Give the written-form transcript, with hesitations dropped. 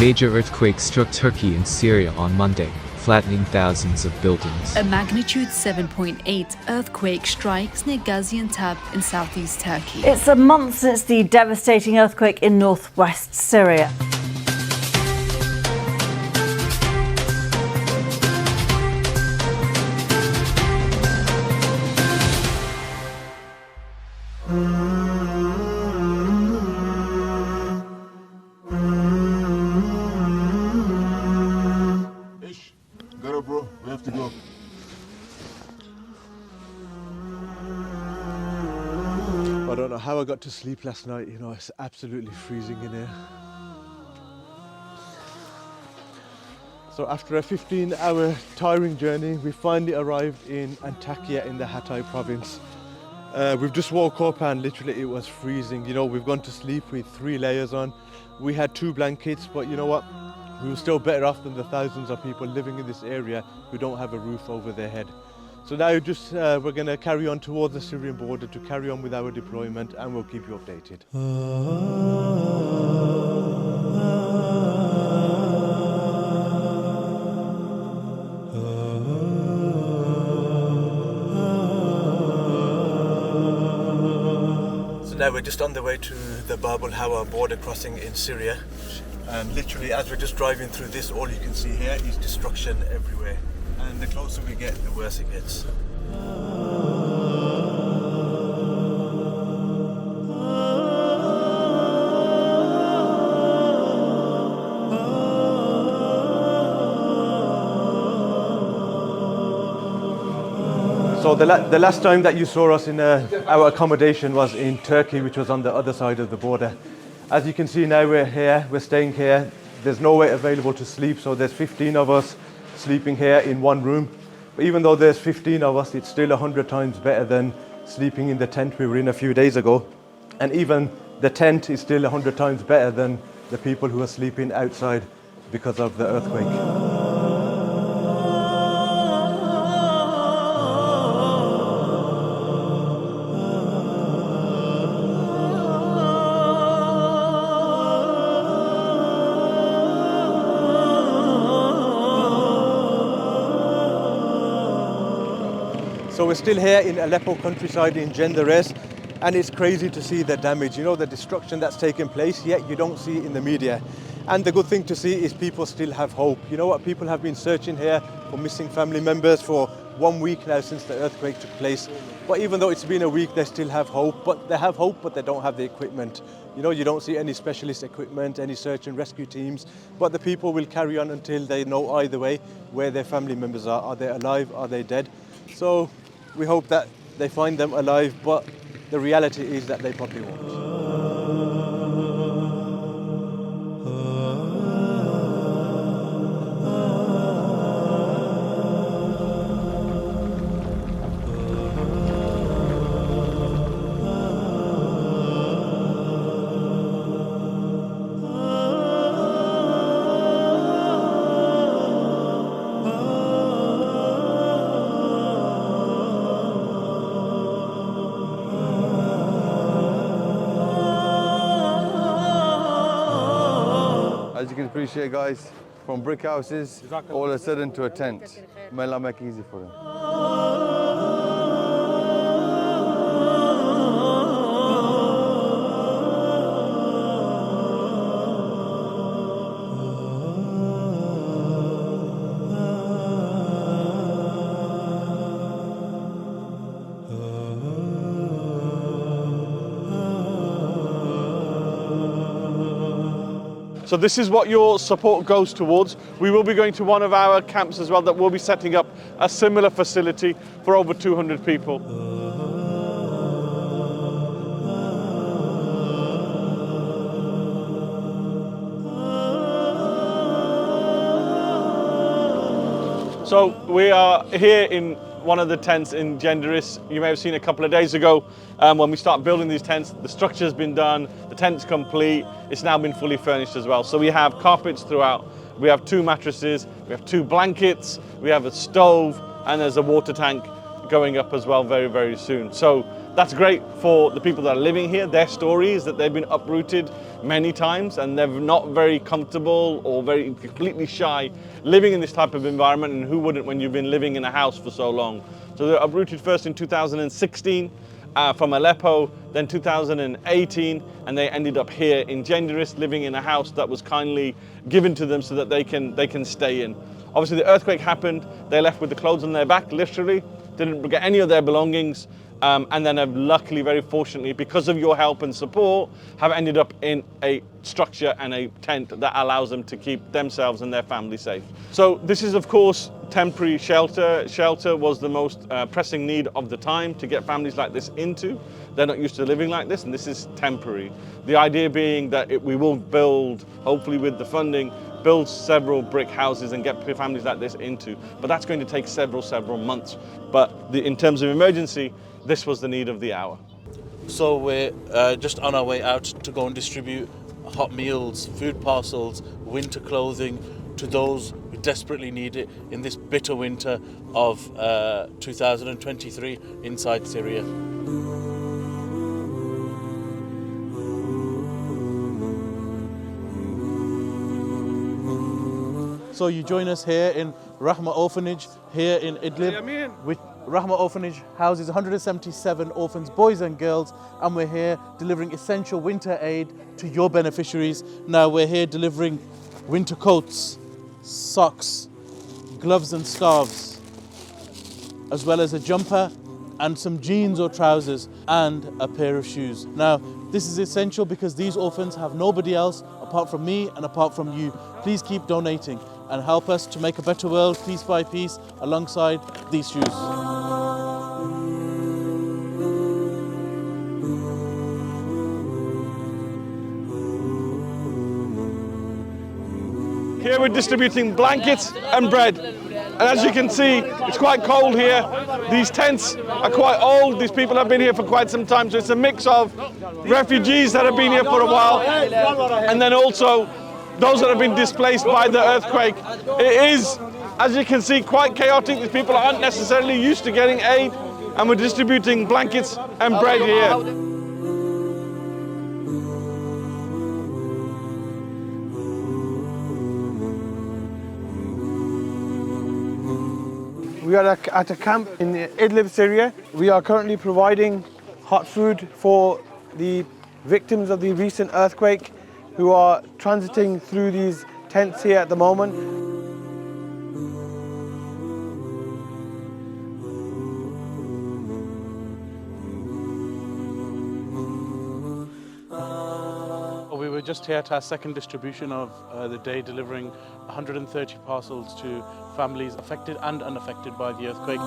major earthquake struck Turkey and Syria on Monday, flattening thousands of buildings. A magnitude 7.8 earthquake strikes near Gaziantep in southeast Turkey. It's a month since the devastating earthquake in northwest Syria. Get up, bro. We have to go. I don't know how I got to sleep last night, you know, it's absolutely freezing in here. So after a 15-hour tiring journey, we finally arrived in Antakya in the Hatay province. We've just woke up and literally it was freezing. You know, we've gone to sleep with 3 layers on. We had 2 blankets, but you know what? We were still better off than the thousands of people living in this area who don't have a roof over their head. So now we're going to carry on towards the Syrian border to carry on with our deployment, and we'll keep you updated. So now we're just on the way to the Bab al-Hawa border crossing in Syria. And literally as we're just driving through this, all you can see here is destruction everywhere. And the closer we get, the worse it gets. So the last time that you saw us in our accommodation was in Turkey, which was on the other side of the border. As you can see now, we're here, we're staying here. There's nowhere available to sleep, so there's 15 of us sleeping here in one room. But even though there's 15 of us, it's still 100 times better than sleeping in the tent we were in a few days ago. And even the tent is still 100 times better than the people who are sleeping outside because of the earthquake. So we're still here in Aleppo Countryside in Genderes, and it's crazy to see the damage, you know, the destruction that's taken place, yet you don't see it in the media. And the good thing to see is people still have hope. You know what, people have been searching here for missing family members for 1 week now since the earthquake took place. But even though it's been a week, they still have hope. But they have hope, but they don't have the equipment. You know, you don't see any specialist equipment, any search and rescue teams. But the people will carry on until they know either way where their family members are. Are they alive? Are they dead? So we hope that they find them alive, but the reality is that they probably won't. As you can appreciate, guys, from brick houses, all of a sudden to a tent. May Allah make it easy for them. So this is what your support goes towards. We will be going to one of our camps as well that will be setting up a similar facility for over 200 people. So we are here in one of the tents in Genderis. You may have seen a couple of days ago when we start building these tents, the structure's been done, the tent's complete, it's now been fully furnished as well. So we have carpets throughout, we have 2 mattresses, we have 2 blankets, we have a stove, and there's a water tank going up as well very, very soon. So That's great for the people that are living here. Their story is that they've been uprooted many times and they're not very comfortable or very completely shy living in this type of environment, and who wouldn't when you've been living in a house for so long. So they're uprooted first in 2016 from Aleppo, then 2018, and they ended up here in Genderis, living in a house that was kindly given to them so that they can stay in. Obviously the earthquake happened, they left with the clothes on their back, literally, didn't get any of their belongings, and then have luckily, very fortunately, because of your help and support, have ended up in a structure and a tent that allows them to keep themselves and their family safe. So this is, of course, temporary shelter. Shelter was the most pressing need of the time to get families like this into. They're not used to living like this, and this is temporary. The idea being that we will build, hopefully with the funding, build several brick houses and get families like this into. But that's going to take several months. But in terms of emergency, this was the need of the hour. So we're just on our way out to go and distribute hot meals, food parcels, winter clothing to those who desperately need it in this bitter winter of 2023 inside Syria. So you join us here in Rahma Orphanage here in Idlib, which Rahma Orphanage houses 177 orphans, boys and girls, and we're here delivering essential winter aid to your beneficiaries. Now we're here delivering winter coats, socks, gloves and scarves, as well as a jumper and some jeans or trousers and a pair of shoes. Now this is essential because these orphans have nobody else apart from me and apart from you. Please keep donating and help us to make a better world piece by piece alongside these shoes. Here we're distributing blankets and bread. And as you can see, it's quite cold here. These tents are quite old. These people have been here for quite some time. So it's a mix of refugees that have been here for a while, and then also those that have been displaced by the earthquake. It is, as you can see, quite chaotic. These people aren't necessarily used to getting aid, and we're distributing blankets and bread here. We are at a camp in Idlib, Syria. We are currently providing hot food for the victims of the recent earthquake who are transiting through these tents here at the moment. We were just here at our second distribution of the day, delivering 130 parcels to families affected and unaffected by the earthquake.